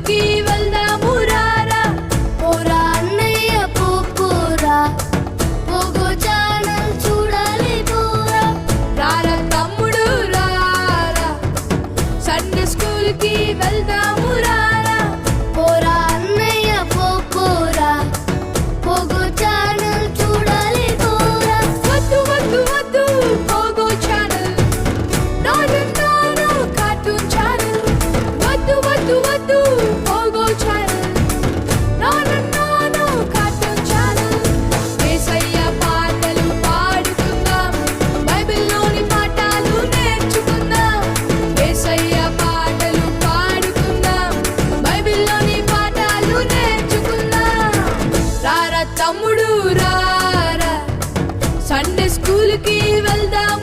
కి వెళ్దాము రారా పోరా అన్నయ్య పోరా పోగో ఛానల్ చూడాలి పోరా రారా తమ్ముడు రారా సండే స్కూల్ కి వెళ్దాము రారా పోరా అన్నయ్య పోరా పోగో ఛానల్ చూడాలి పోరా వద్దు వద్దు వద్దు పోగో ఛానల్ నాను కార్టూన్ ఛానల్ వద్దు వద్దు వద్దు పోగో ఛానల్ నాను కార్టూన్ ఛానల్ యేసయ్య పాటలు పాడుకుందాం బైబిల్లోని పాఠాలు నేర్చుకుందాం యేసయ్య పాటలు పాడుకుందాం బైబిల్లోని పాఠాలు నేర్చుకుందాం రారా తమ్ముడు రారా సండే స్కూల్ కి వెళ్దాం